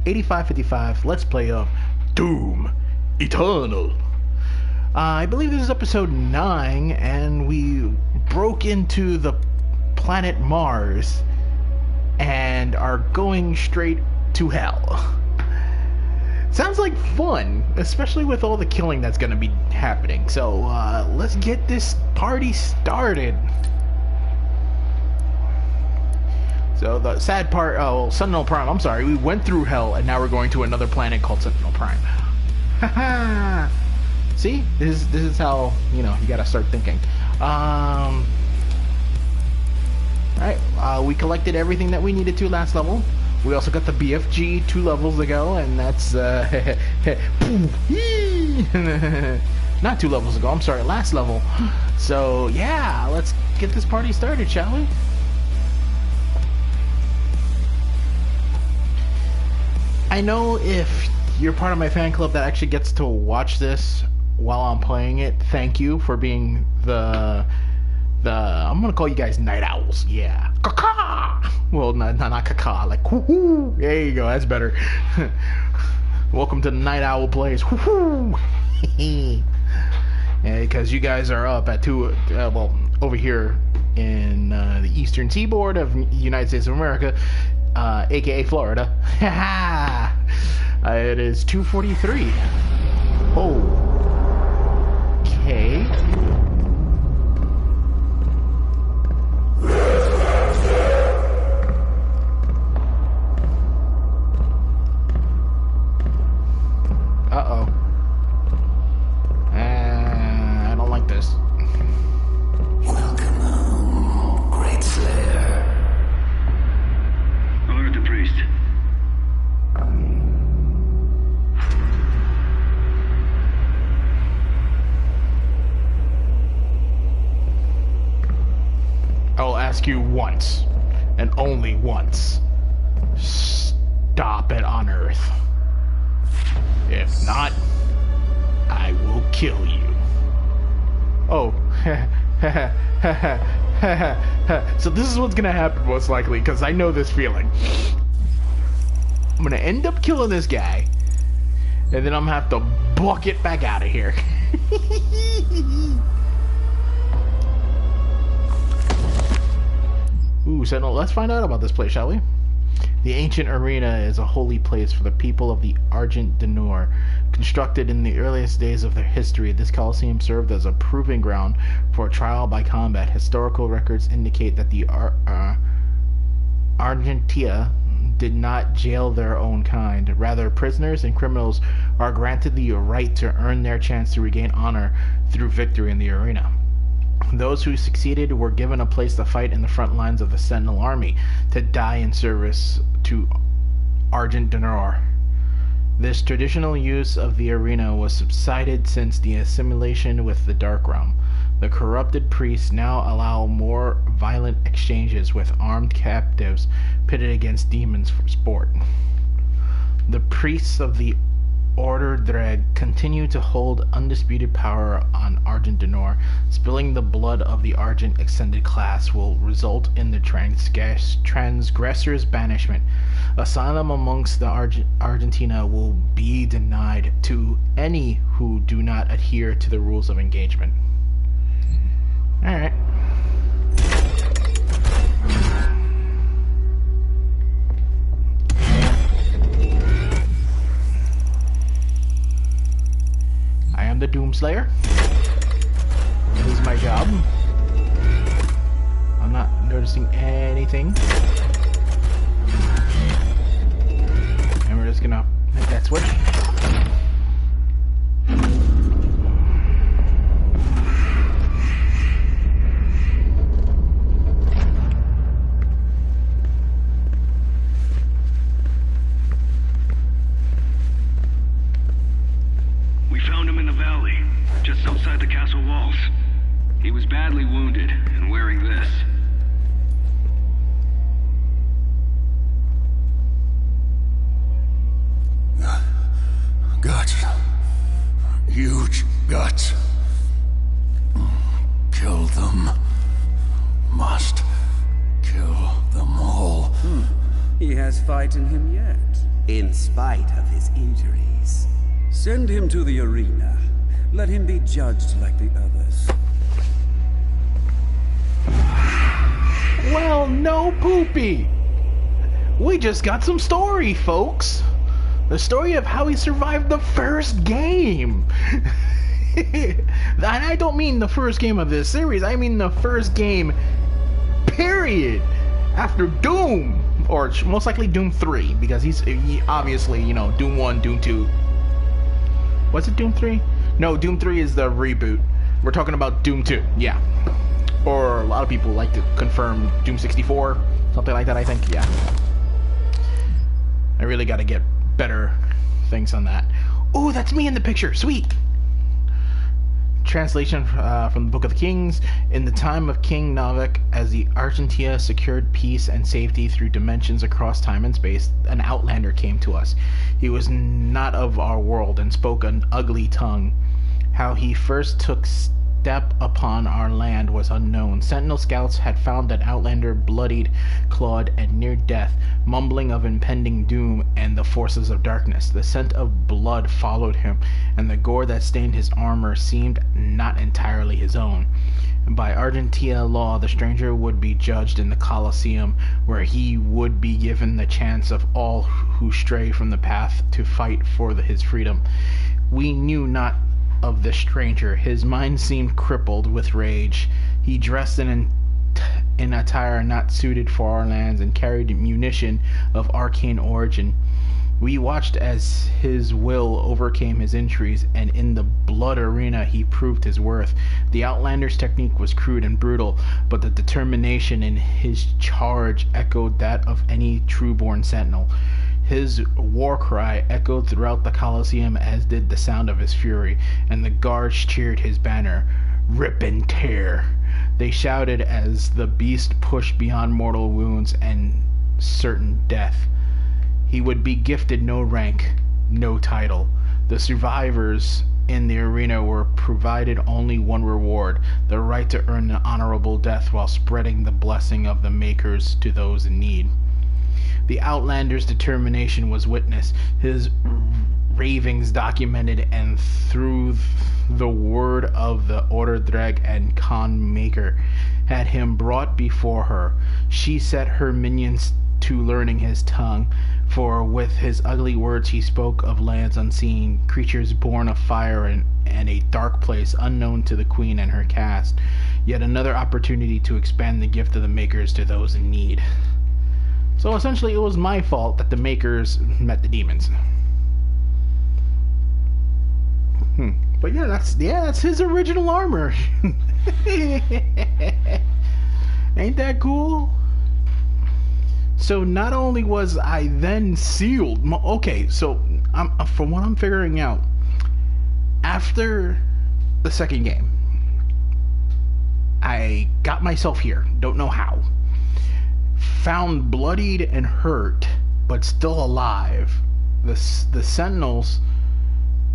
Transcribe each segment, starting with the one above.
8555 Let's Play of Doom Eternal. I believe this is episode 9, and we broke into the planet Mars and are going straight to hell. Sounds like fun, especially with all the killing that's going to be happening. So let's get this party started. So the sad part, Sentinel Prime, I'm sorry, we went through hell and now we're going to another planet called Sentinel Prime. Haha! See? This is how, you gotta start thinking. Alright, we collected everything that we needed to last level. We also got the BFG 2 levels ago, and that's, not 2 levels ago, I'm sorry, last level. So, yeah, let's get this party started, shall we? I know if you're part of my fan club that actually gets to watch this while I'm playing it, thank you for being the I'm gonna call you guys night owls, yeah. Caw-caw! Well, not caw-caw, like whoo-hoo! There you go, that's better. Welcome to the Night Owl Plays, whoo-hoo! Yeah, because you guys are up at 2, well, over here in the eastern seaboard of the United States of America, aka Florida. It is 2:43. Oh. Okay. Uh-oh. I don't like this. Welcome home, Great Slayer. Alert the priest. I'll ask you once, and only once. Stop it on Earth. If not, I will kill you. Oh. So this is what's gonna happen most likely, because I know this feeling. I'm gonna end up killing this guy, and then I'm gonna have to book it back out of here. Ooh, Sentinel, let's find out about this place, shall we? The ancient arena is a holy place for the people of the Argent D'Nur. Constructed in the earliest days of their history, this Colosseum served as a proving ground for a trial by combat. Historical records indicate that the Argentia did not jail their own kind. Rather, prisoners and criminals are granted the right to earn their chance to regain honor through victory in the arena. Those who succeeded were given a place to fight in the front lines of the Sentinel Army, to die in service to Argent D'Nur. This traditional use of the arena was subsided since the assimilation with the Dark Realm. The corrupted priests now allow more violent exchanges with armed captives pitted against demons for sport. The priests of the Order Dread continue to hold undisputed power on Argent D'Nur. Spilling the blood of the Argent Extended Class will result in the transgressor's banishment. Asylum amongst the Argentina will be denied to any who do not adhere to the rules of engagement. Alright. I am the Doomslayer. This is my job. I'm not noticing anything. And we're just gonna hit that switch. Just outside the castle walls. He was badly wounded and wearing this. Guts. Huge guts. Kill them. Must kill them all. He has fight in him yet. in spite of his injuries. Send him to the arena. Let him be judged like the others. Well, no poopy. We just got some story, folks. The story of how he survived the first game. And I don't mean the first game of this series, I mean the first game, period. After Doom, or most likely Doom 3, because he obviously, you know, Doom 1, Doom 2. Was it Doom 3? No, Doom 3 is the reboot. We're talking about Doom 2, yeah. Or a lot of people like to confirm Doom 64, something like that, I think, yeah. I really gotta get better things on that. Oh, that's me in the picture, sweet! Translation from the Book of the Kings. In the time of King Novik, as the Argentia secured peace and safety through dimensions across time and space, an outlander came to us. He was not of our world and spoke an ugly tongue. How he first took step upon our land was unknown. Sentinel scouts had found an outlander bloodied, clawed, and near death, mumbling of impending doom and the forces of darkness. The scent of blood followed him, and the gore that stained his armor seemed not entirely his own. By Argentia law, the stranger would be judged in the Colosseum, where he would be given the chance of all who stray from the path to fight for his freedom. We knew not of the stranger. His mind seemed crippled with rage. He dressed in attire not suited for our lands and carried munition of arcane origin. We watched as his will overcame his injuries, and in the blood arena he proved his worth. The Outlander's technique was crude and brutal, but the determination in his charge echoed that of any true-born sentinel. His war cry echoed throughout the Colosseum, as did the sound of his fury, and the guards cheered his banner. Rip and tear, they shouted as the beast pushed beyond mortal wounds and certain death. He would be gifted no rank, no title. The survivors in the arena were provided only one reward, the right to earn an honorable death while spreading the blessing of the Makers to those in need. The Outlander's determination was witnessed, his ravings documented, and through the word of the Orderdreg and Khan Maker had him brought before her. She set her minions to learning his tongue, for with his ugly words he spoke of lands unseen, creatures born of fire, and a dark place unknown to the queen and her caste. Yet another opportunity to expand the gift of the Makers to those in need. So essentially, it was my fault that the Makers met the demons. But yeah, that's his original armor. Ain't that cool? So not only was I then sealed. Okay, so from what I'm figuring out, after the second game, I got myself here. Don't know how. Found bloodied and hurt, but still alive. The Sentinels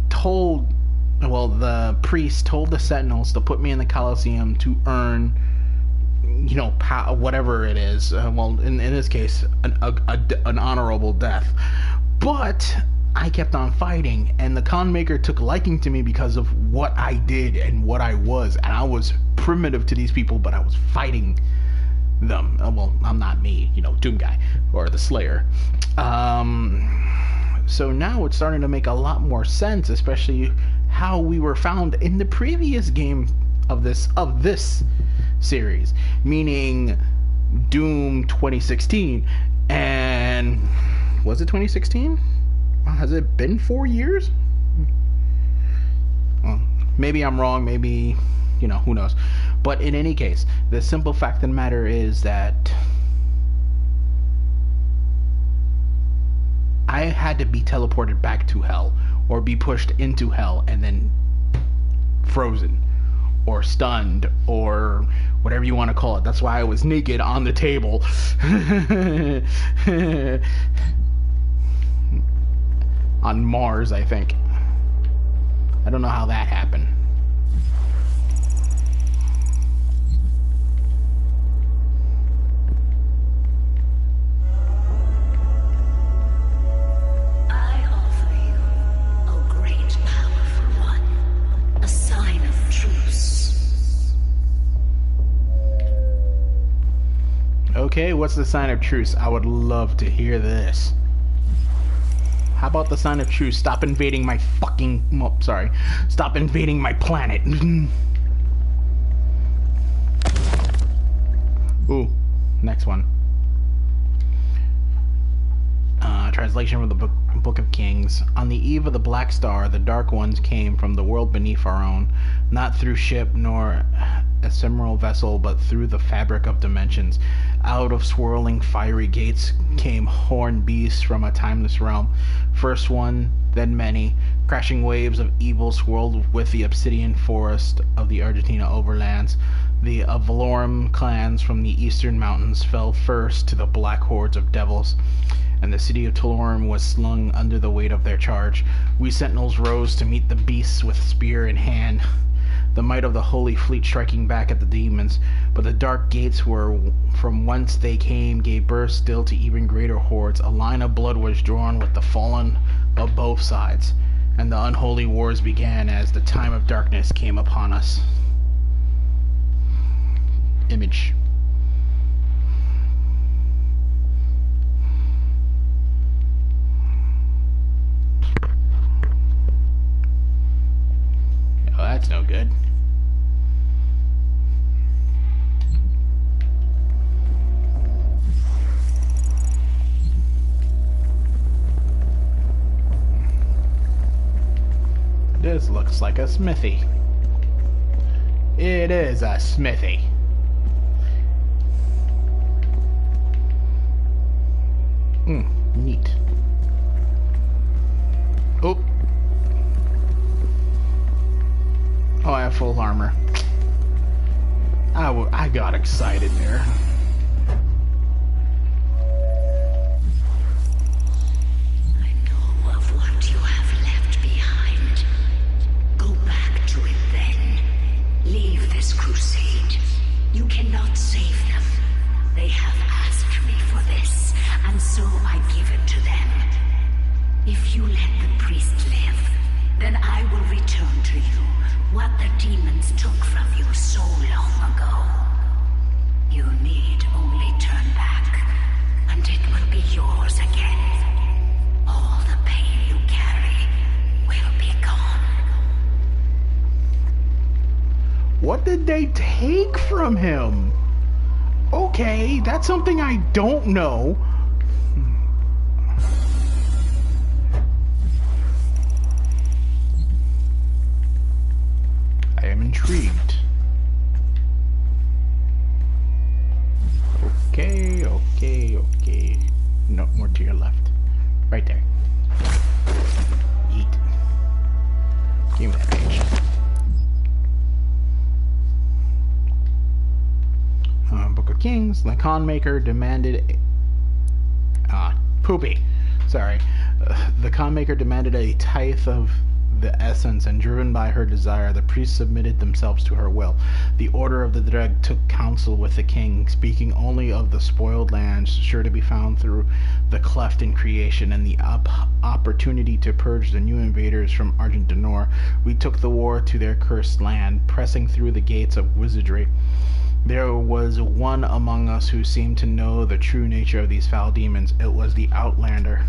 told, well, the priest told the Sentinels to put me in the Colosseum to earn, you know, whatever it is. Well, in this case, an honorable death. But I kept on fighting, and the Khan Maker took liking to me because of what I did and what I was. And I was primitive to these people, but I was fighting them. Well, I'm not me, you know, Doom Guy or the Slayer. So now it's starting to make a lot more sense, especially how we were found in the previous game of this series, meaning Doom 2016. And was it 2016? Has it been 4 years? Well, maybe I'm wrong, maybe, you know, who knows. But in any case, the simple fact of the matter is that I had to be teleported back to hell, or be pushed into hell and then frozen or stunned or whatever you want to call it. That's why I was naked on the table. On Mars, I think. I don't know how that happened. Okay, what's the sign of truce? I would love to hear this. How about the sign of truce? Stop invading my fucking... Oh, sorry. Stop invading my planet. Ooh, next one. Translation from the Book of Kings. On the eve of the Black Star, the Dark Ones came from the world beneath our own, not through ship nor ephemeral vessel, but through the fabric of dimensions. Out of swirling fiery gates came horned beasts from a timeless realm. First one, then many. Crashing waves of evil swirled with the obsidian forest of the Argentina overlands. The Avalorum clans from the eastern mountains fell first to the black hordes of devils, and the city of Talorum was slung under the weight of their charge. We sentinels rose to meet the beasts with spear in hand, the might of the holy fleet striking back at the demons. But the dark gates were from whence they came gave birth still to even greater hordes. A line of blood was drawn with the fallen of both sides, and the unholy wars began as the time of darkness came upon us. Image. Oh, that's no good. This looks like a smithy. It is a smithy. Neat. Oh. Oh, I have full armor. I got excited there. I know of what you have left behind. Go back to it then. Leave this crusade. You cannot save them. They have asked me for this, and so I give it to them. If you let the priest live, then I will return to you what the demons took from you so long ago. You need only turn back, and it will be yours again. All the pain you carry will be gone. What did they take from him? Okay, that's something I don't know. I am intrigued. Okay. No, more to your left. Right there. Eat. Give me that page. Book of Kings. The Conmaker demanded... Poopy. Sorry. The Conmaker demanded a tithe of the essence, and driven by her desire, the priests submitted themselves to her will. The Order of the Dreg took counsel with the king, speaking only of the spoiled lands sure to be found through the cleft in creation, and the opportunity to purge the new invaders from Argent Denor. We took the war to their cursed land, pressing through the gates of wizardry. There was one among us who seemed to know the true nature of these foul demons. It was the Outlander,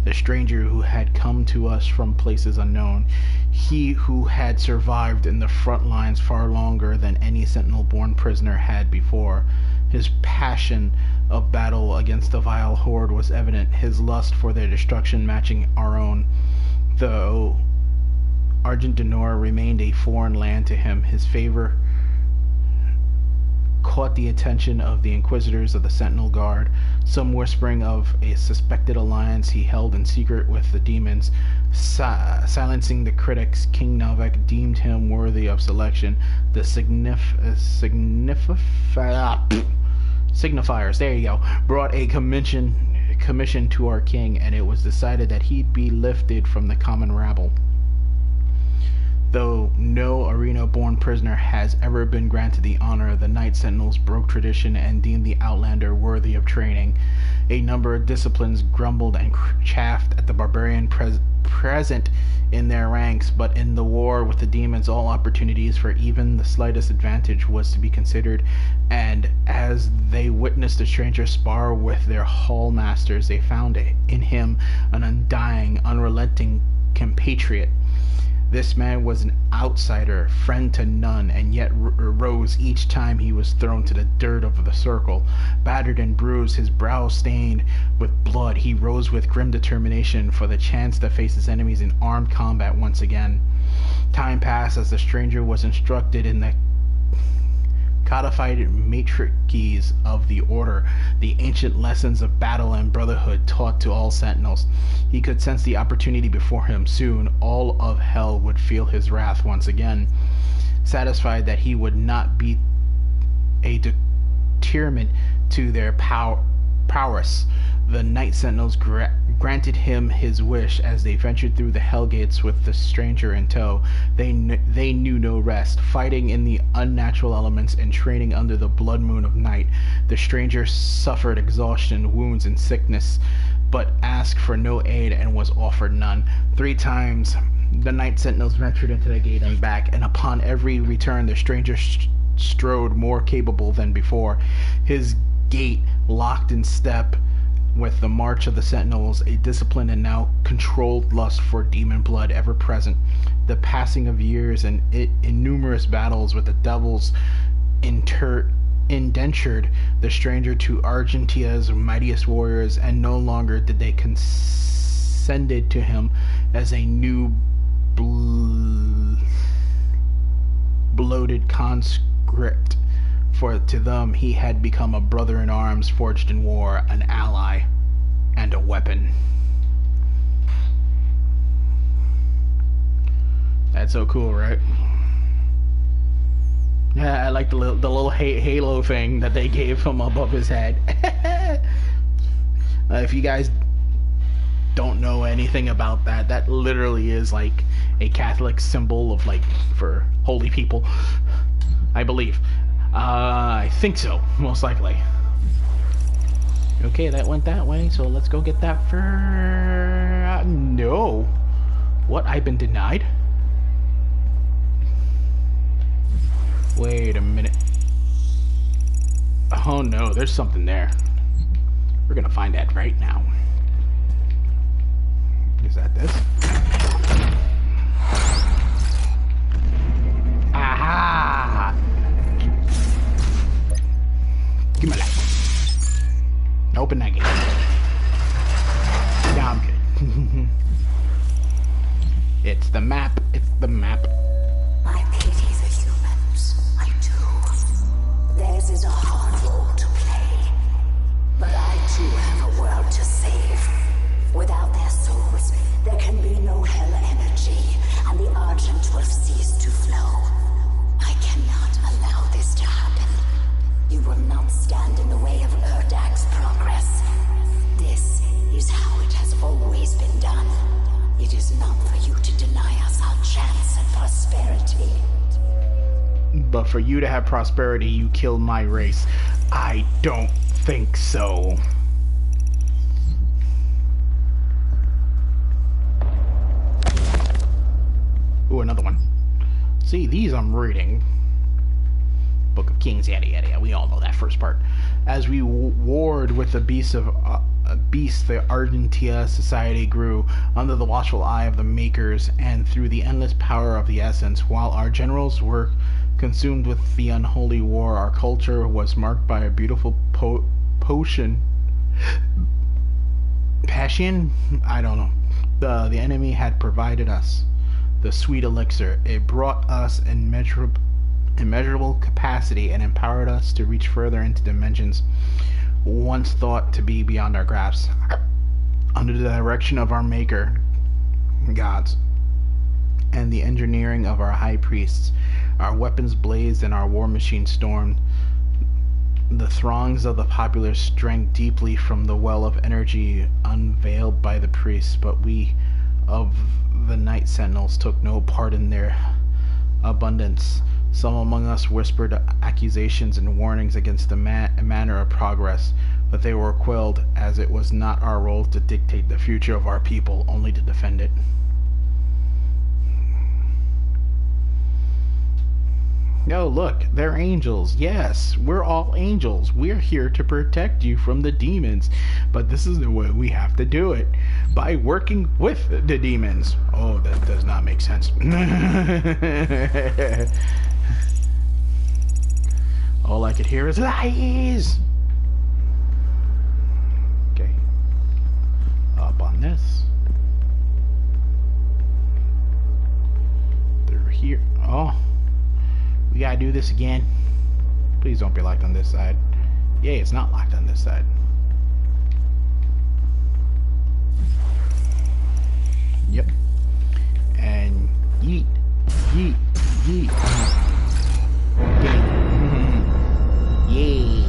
the stranger who had come to us from places unknown. He who had survived in the front lines far longer than any sentinel-born prisoner had before. His passion of battle against the vile horde was evident, his lust for their destruction matching our own. Though Argent Denor remained a foreign land to him, his favor caught the attention of the Inquisitors of the Sentinel Guard. Some whispering of a suspected alliance he held in secret with the demons. Silencing the critics, King Navek deemed him worthy of selection. The signifiers, there you go, brought a commission to our king, and it was decided that he'd be lifted from the common rabble. Though no arena-born prisoner has ever been granted the honor, the Night Sentinels broke tradition and deemed the Outlander worthy of training. A number of disciplines grumbled and chaffed at the barbarian present in their ranks, but in the war with the demons all opportunities for even the slightest advantage was to be considered, and as they witnessed the stranger spar with their hall masters, they found in him an undying, unrelenting compatriot. This man was an outsider, friend to none, and yet rose each time he was thrown to the dirt of the circle. Battered and bruised, his brow stained with blood, he rose with grim determination for the chance to face his enemies in armed combat once again. Time passed as the stranger was instructed in the codified matrices of the Order, the ancient lessons of battle and brotherhood taught to all sentinels. He could sense the opportunity before him. Soon all of hell would feel his wrath once again. Satisfied that he would not be a deterrent to their prowess, the Night Sentinels granted him his wish as they ventured through the hell gates with the stranger in tow. They knew no rest, fighting in the unnatural elements and training under the blood moon of night. The stranger suffered exhaustion, wounds, and sickness, but asked for no aid and was offered none. 3 times the Night Sentinels ventured into the gate and back, and upon every return the stranger strode more capable than before. His gait locked in step with the march of the sentinels, a disciplined and now controlled lust for demon blood ever present. The passing of years and innumerous battles with the devils indentured the stranger to Argentia's mightiest warriors, and no longer did they condescend to him as a new bloated conscript. For to them he had become a brother in arms forged in war, an ally, and a weapon. That's so cool, right? Yeah, I like the little halo thing that they gave him above his head. If you guys don't know anything about that, that literally is like a Catholic symbol of, like, for holy people, I believe. I think so, most likely. Okay, that went that way, so let's go get that for... no. What? I've been denied? Wait a minute. Oh no, there's something there. We're gonna find that right now. Is that this? Aha! Give me that. Open that gate. Now I'm good. It's the map. It's the map. I pity the humans. I do. Theirs is a hard role to play. But I too have a world to save. Without their souls, there can be no hell energy, and the Argent will cease to flow. I cannot allow this to happen. You will not stand in the way of Erdag's progress. This is how it has always been done. It is not for you to deny us our chance at prosperity. But for you to have prosperity, you killed my race. I don't think so. Ooh, another one. See, these I'm reading. Book of Kings, yada yada yada. We all know that first part. As we warred with the beasts, the Argentia society grew under the watchful eye of the Makers and through the endless power of the Essence. While our generals were consumed with the unholy war, our culture was marked by a beautiful passion. I don't know. The enemy had provided us the sweet elixir. It brought us immeasurable capacity and empowered us to reach further into dimensions once thought to be beyond our grasp. Under the direction of our Maker gods and the engineering of our high priests, our weapons blazed and our war machine stormed. The throngs of the populace drank deeply from the well of energy unveiled by the priests, but we of the Night Sentinels took no part in their abundance. Some among us whispered accusations and warnings against the manner of progress but they were quelled, as it was not our role to dictate the future of our people, only to defend it. Oh, look, they're angels. Yes, we're all angels. We're here to protect you from the demons. But this is the way we have to do it. By working with the demons. Oh, that does not make sense. All I could hear is lies. Okay. Up on this. They're here. Oh. We gotta do this again. Please don't be locked on this side. Yay, it's not locked on this side. Yep. And yeet, yeet, yeet. Okay. Yay.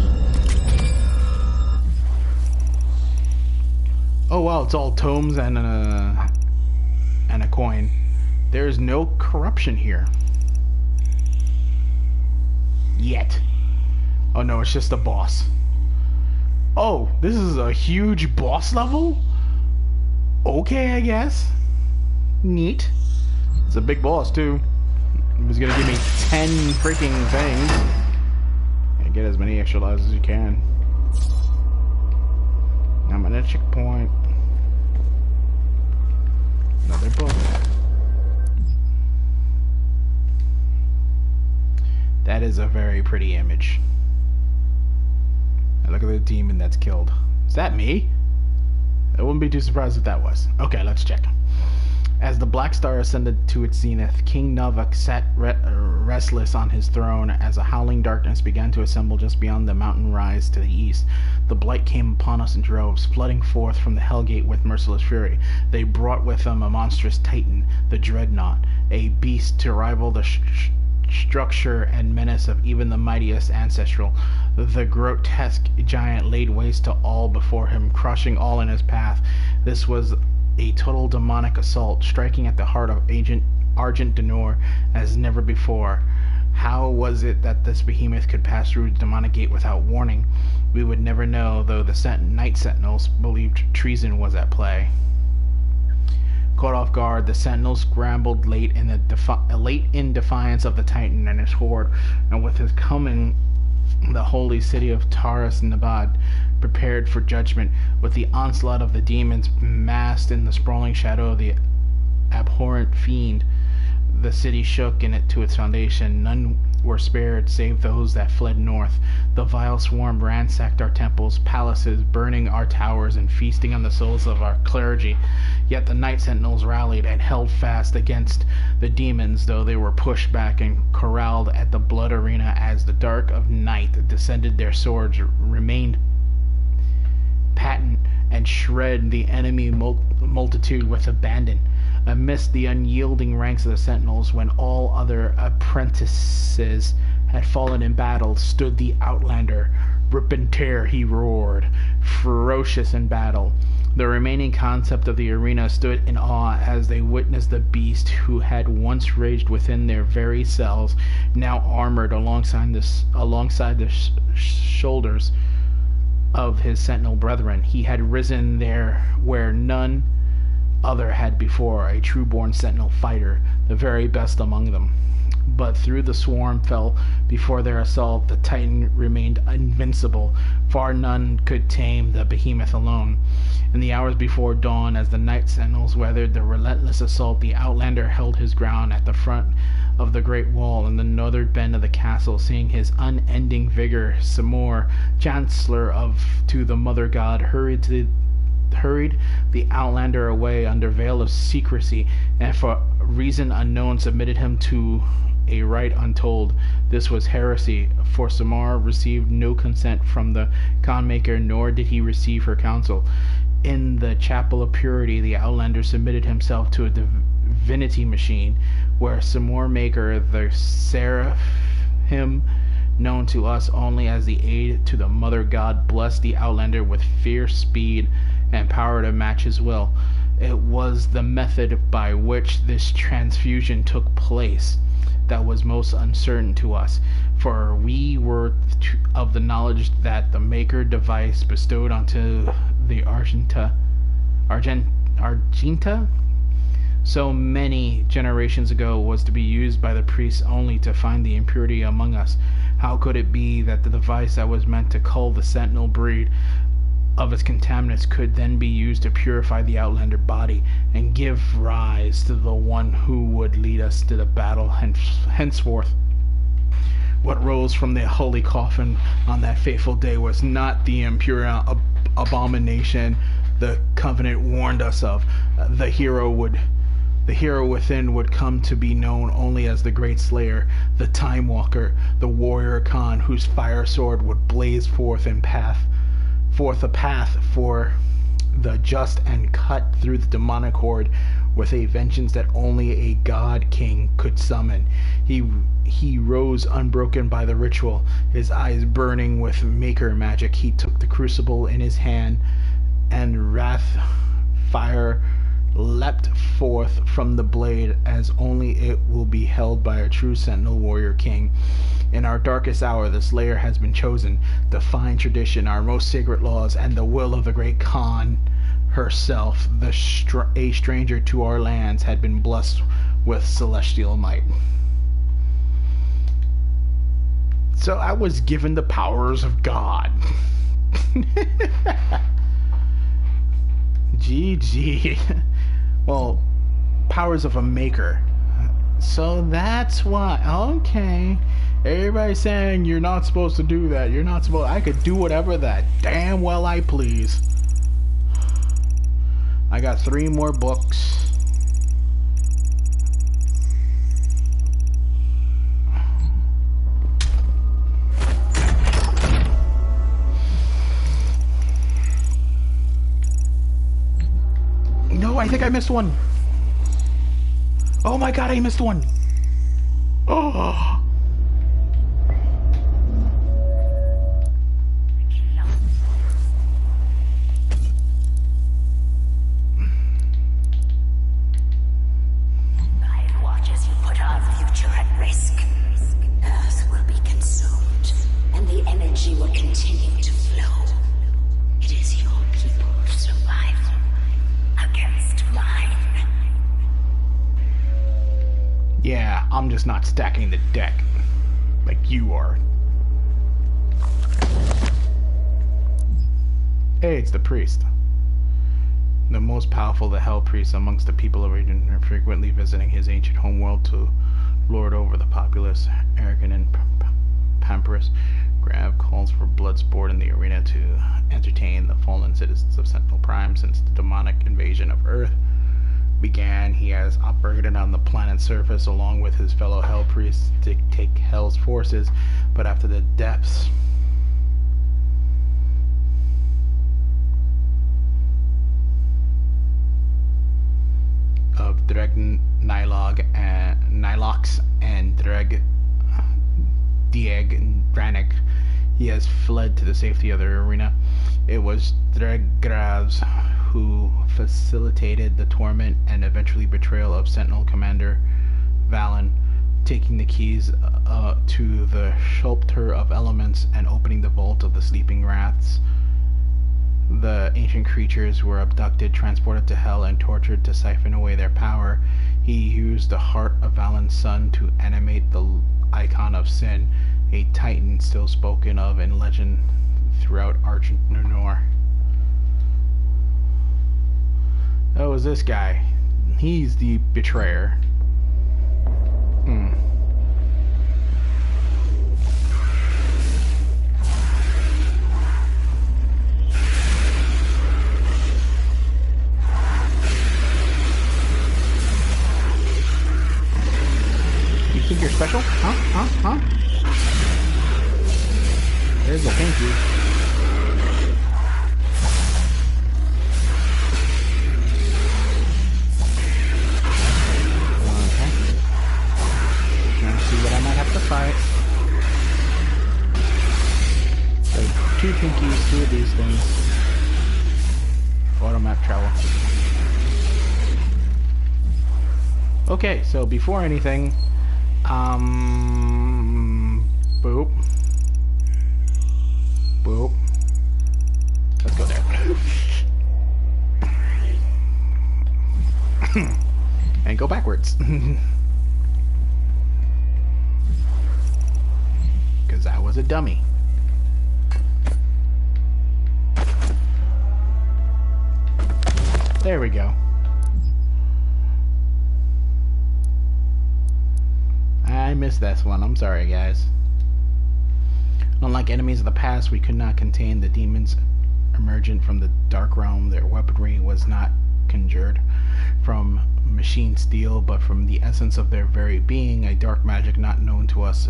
Oh wow, it's all tomes and a coin. There's no corruption here. Yet. Oh no, it's just a boss. Oh, this is a huge boss level? Okay, I guess. Neat. It's a big boss too. He was gonna give me 10 freaking things. And get as many extra lives as you can. I'm at a checkpoint. Another book. That is a very pretty image. And look at the demon that's killed. Is that me? I wouldn't be too surprised if that was. Okay, let's check. As the Black Star ascended to its zenith, King Navak sat restless on his throne as a howling darkness began to assemble just beyond the mountain rise to the east. The blight came upon us in droves, flooding forth from the Hellgate with merciless fury. They brought with them a monstrous titan, the Dreadnought, a beast to rival the structure and menace of even the mightiest ancestral. The grotesque giant laid waste to all before him, crushing all in his path. This was a total demonic assault, striking at the heart of Argent Denor as never before. How was it that this behemoth could pass through the demonic gate without warning? We would never know, though the Night Sentinels believed treason was at play. Caught off guard, the Sentinels scrambled late in defiance of the Titan and his horde, and with his coming, the holy city of Taras Nabad prepared for judgment. With the onslaught of the demons massed in the sprawling shadow of the abhorrent fiend, the city shook in it to its foundation. None were spared save those that fled north. The vile swarm ransacked our temples, palaces, burning our towers and feasting on the souls of our clergy. Yet the Night Sentinels rallied and held fast against the demons, though they were pushed back and corralled at the blood arena as the dark of night descended. Their swords remained patent and shred the enemy multitude with abandon. Amidst the unyielding ranks of the Sentinels, when all other apprentices had fallen in battle, stood the Outlander. Rip and tear he roared, ferocious in battle. The remaining concept of the arena stood in awe as they witnessed the beast who had once raged within their very cells, now armored alongside the shoulders of his Sentinel brethren. He had risen there where none other had before, a true-born Sentinel fighter, the very best among them. But through the swarm fell before their assault, the Titan remained invincible. Far none could tame the behemoth alone. In the hours before dawn, as the Night Sentinels weathered the relentless assault, the Outlander held his ground at the front of the great wall in the northern bend of the castle. Seeing his unending vigor, Samor, Chancellor to the Mother God, hurried the Outlander away under veil of secrecy, and for reason unknown submitted him to a rite untold. This was heresy, for Samar received no consent from the Khanmaker, nor did he receive her counsel. In the Chapel of Purity, the Outlander submitted himself to a divinity machine, where Samor Maker, the Seraphim, known to us only as the aid to the Mother God, blessed the Outlander with fierce speed and power to match his will. It was the method by which this transfusion took place that was most uncertain to us, for For we were of the knowledge that the Maker device bestowed onto the Argenta so many generations ago was to be used by the priests only to find the impurity among us. How could it be that the device that was meant to cull the sentinel breed of its contaminants could then be used to purify the Outlander body and give rise to the one who would lead us to the battle henceforth? What rose from the holy coffin on that fateful day was not the impure abomination the Covenant warned us of. The hero within would come to be known only as the Great Slayer, the Time Walker, the Warrior Khan, whose fire sword would blaze forth a path for the just and cut through the demonic horde with a vengeance that only a god king could summon. He rose unbroken by the ritual, his eyes burning with Maker magic. He took the crucible in his hand, and wrath fire leapt forth from the blade as only it will be held by a true sentinel warrior king. In our darkest hour, the Slayer has been chosen, defying tradition, our most sacred laws, and the will of the great Khan herself. A stranger to our lands, had been blessed with celestial might. So I was given the powers of God. GG. Well, powers of a Maker. So that's why. Okay. Everybody's saying you're not supposed to do that. You're not supposed. I could do whatever that damn well I please. I got 3 more books. No, I think I missed one. Oh my god, I missed one. Oh. Yeah, I'm just not stacking the deck like you are. Hey, it's the priest. The most powerful of the Hell Priests amongst the people of the region are frequently visiting his ancient homeworld to lord over the populace. Arrogant and pamperous, Grav calls for blood sport in the arena to entertain the fallen citizens of Sentinel Prime. Since the demonic invasion of Earth began, he has operated on the planet's surface along with his fellow Hell Priests to take Hell's forces, but after the depths of Dreg Nilox and Dieg Dranik, he has fled to the safety of the arena. It was Gravs who facilitated the torment and eventually betrayal of Sentinel Commander Valen, taking the keys to the Sculptor of Elements and opening the vault of the Sleeping Wraths. The ancient creatures were abducted, transported to Hell, and tortured to siphon away their power. He used the heart of Valen's son to animate the Icon of Sin, a titan still spoken of in legend throughout Argent Noir. Oh, is this guy? He's the betrayer. You think you're special? Huh? There's a thank you. Fight. So 2 pinkies, 2 of these things. Auto map travel. Okay, so before anything, boop. And go backwards. Because I was a dummy. There we go. I missed this one. I'm sorry, guys. Unlike enemies of the past, we could not contain the demons emergent from the dark realm. Their weaponry was not conjured from machine steel, but from the essence of their very being, a dark magic not known to us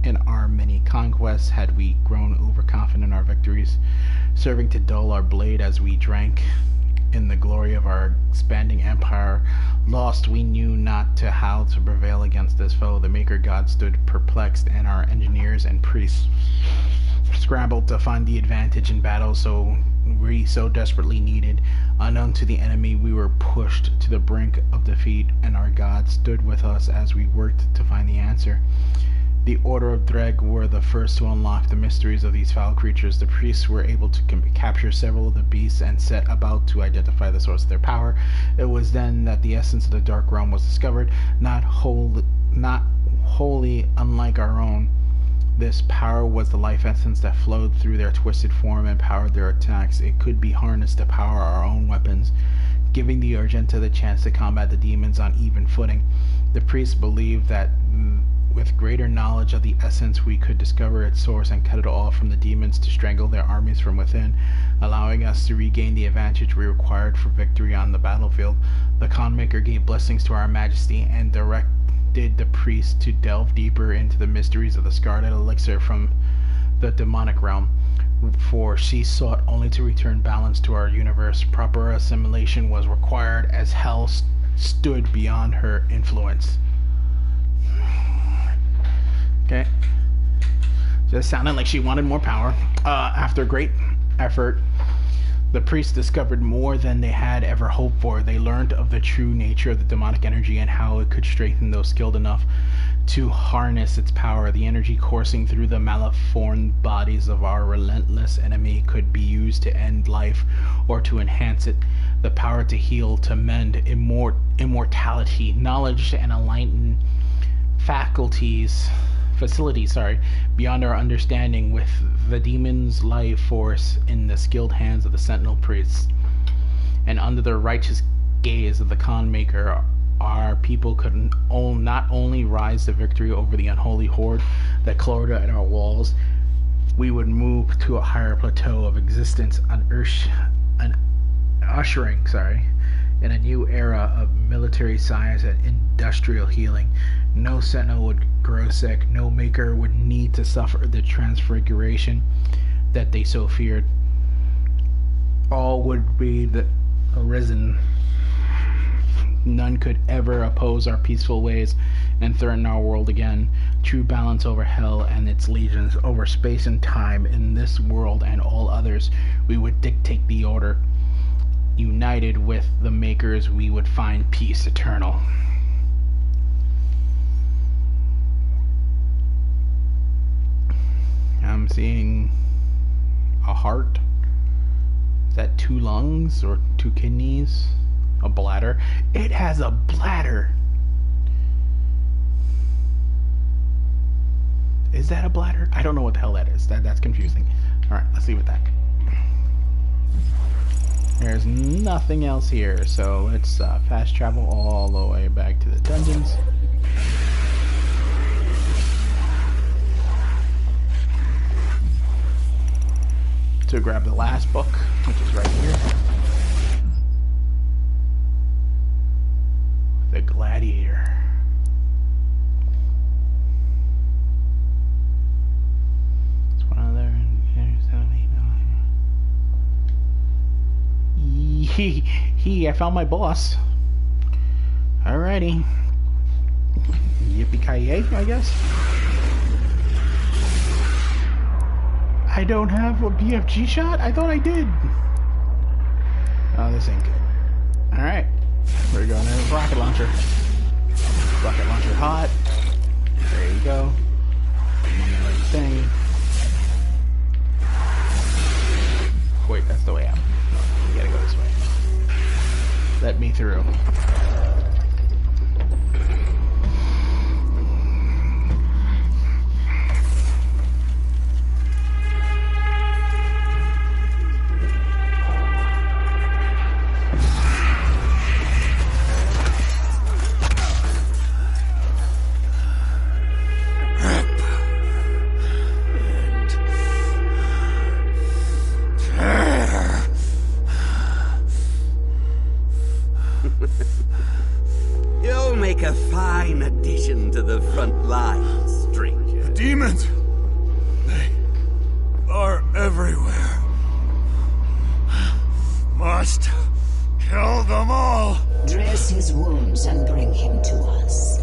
in our many conquests. Had we grown overconfident in our victories, serving to dull our blade as we drank in the glory of our expanding empire, lost we knew not to how to prevail against this foe. The Maker God stood perplexed, and our engineers and priests scrambled to find the advantage in battle we so desperately needed. Unknown to the enemy, we were pushed to the brink of defeat, and our God stood with us as we worked to find the answer. The Order of Dreg were the first to unlock the mysteries of these foul creatures. The priests were able to capture several of the beasts and set about to identify the source of their power. It was then that the essence of the Dark Realm was discovered, not wholly unlike our own. This power was the life essence that flowed through their twisted form and powered their attacks. It could be harnessed to power our own weapons, giving the Argenta the chance to combat the demons on even footing. The priests believed that with greater knowledge of the essence, we could discover its source and cut it off from the demons to strangle their armies from within, allowing us to regain the advantage we required for victory on the battlefield. The Khanmaker gave blessings to our majesty and directed the priests to delve deeper into the mysteries of the Scarlet Elixir from the demonic realm, for she sought only to return balance to our universe. Proper assimilation was required, as hell stood beyond her influence. Okay. Just sounded like she wanted more power. After great effort, the priests discovered more than they had ever hoped for. They learned of the true nature of the demonic energy and how it could strengthen those skilled enough to harness its power. The energy coursing through the maleformed bodies of our relentless enemy could be used to end life or to enhance it. The power to heal, to mend, immortality, knowledge, and enlighten facilities beyond our understanding. With the demon's life force in the skilled hands of the Sentinel priests, and under the righteous gaze of the Khanmaker, our people could not only rise to victory over the unholy horde that clawed at our walls, we would move to a higher plateau of existence, ushering in a new era of military science and industrial healing. No Sentinel would grow sick. No Maker would need to suffer the transfiguration that they so feared. All would be arisen. None could ever oppose our peaceful ways and threaten our world again. True balance over hell and its legions, over space and time in this world and all others. We would dictate the order. United with the Makers, we would find peace eternal. I'm seeing a heart. Is that 2 lungs or 2 kidneys? A bladder? It has a bladder! Is that a bladder? I don't know what the hell that is. That's confusing. Alright, let's leave it that. There's nothing else here, so let's fast travel all the way back to the dungeons. To grab the last book, which is right here. The Gladiator. It's one of their... I found my boss. Alrighty. Yippee-ki-yay, I guess. I don't have a BFG shot? I thought I did. Oh, this ain't good. Alright. We're going to rocket launcher. Rocket launcher hot. There you go. I'm on the right thing. Wait, that's the way out. No, you gotta go this way. Let me through. make a fine addition to the front line, stranger. Demons! They are everywhere. Must kill them all! Dress his wounds and bring him to us.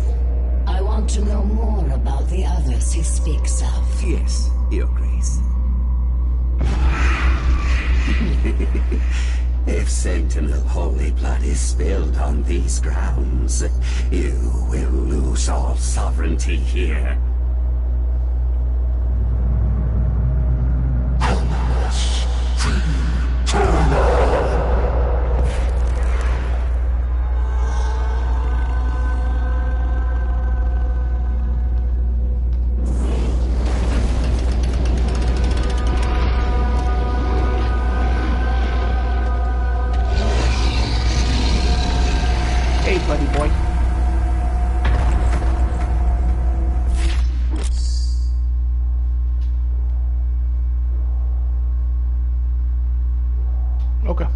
I want to know more about the others he speaks of. Yes, Your Grace. If Sentinel holy blood is spilled on these grounds, you will lose all sovereignty here. Hey, buddy boy. Okay.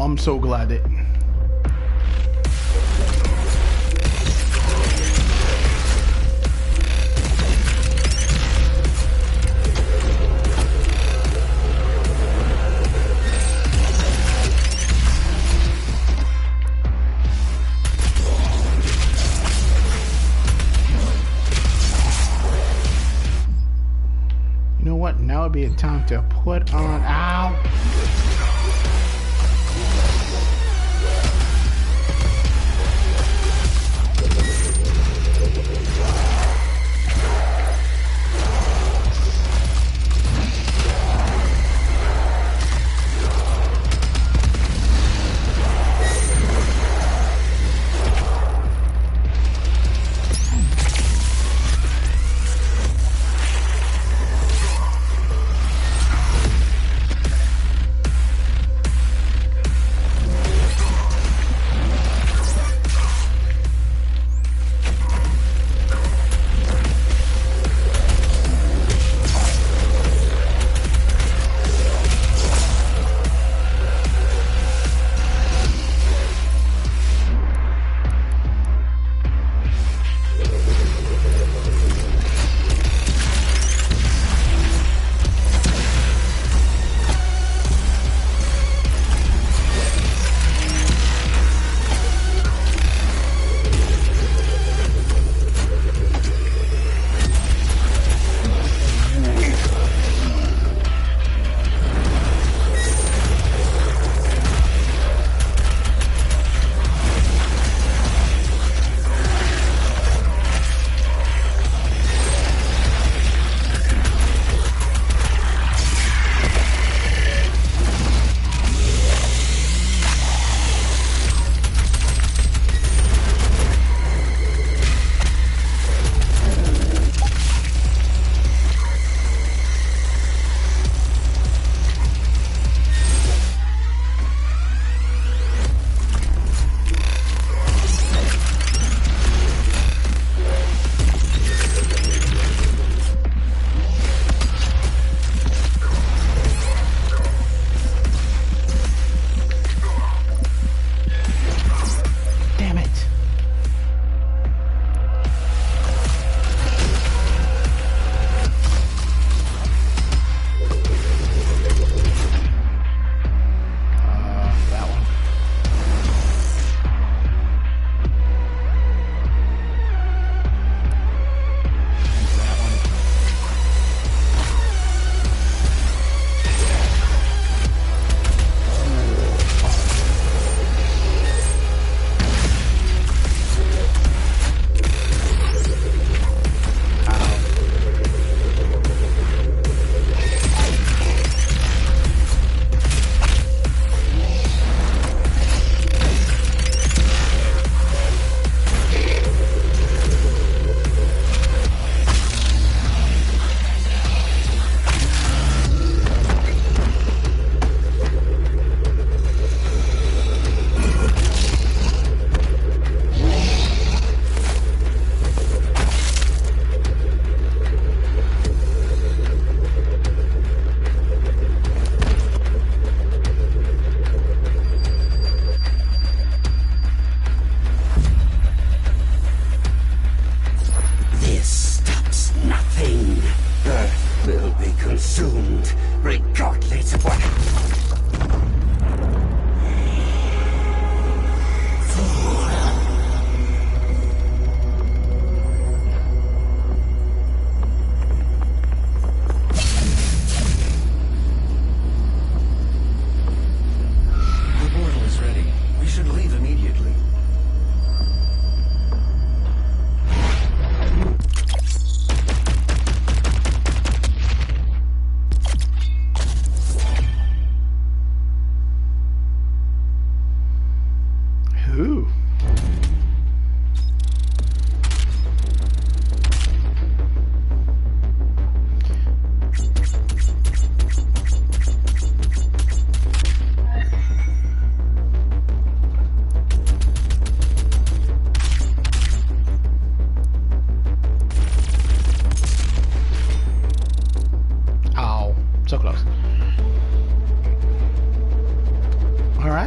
I'm so glad that. You know what? Now would be a time to put on. Ow!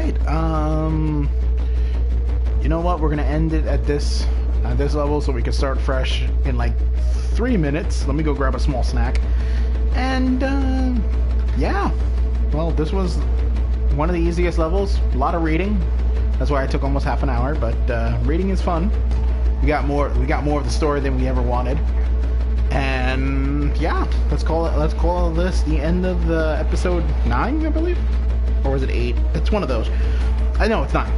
right. You know what? We're gonna end it at this level so we can start fresh in like 3 minutes. Let me go grab a small snack. And yeah. Well, this was one of the easiest levels. A lot of reading. That's why I took almost half an hour. But reading is fun. We got more of the story than we ever wanted. And yeah, let's call this the end of the episode 9, I believe, or was it 8? It's one of those. I know it's 9.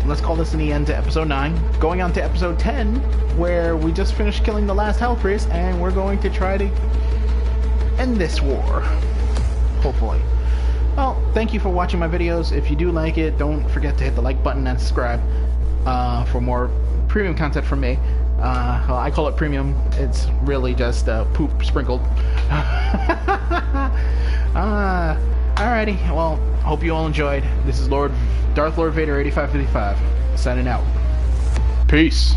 Let's call this the end to episode 9. Going on to episode 10, where we just finished killing the last Hell Priest, and we're going to try to end this war, hopefully. Well, thank you for watching my videos. If you do like it, don't forget to hit the like button and subscribe for more premium content from me. Well, I call it premium. It's really just poop sprinkled. Alrighty. Well, hope you all enjoyed. This is Darth Lord Vader 8555 signing out. Peace.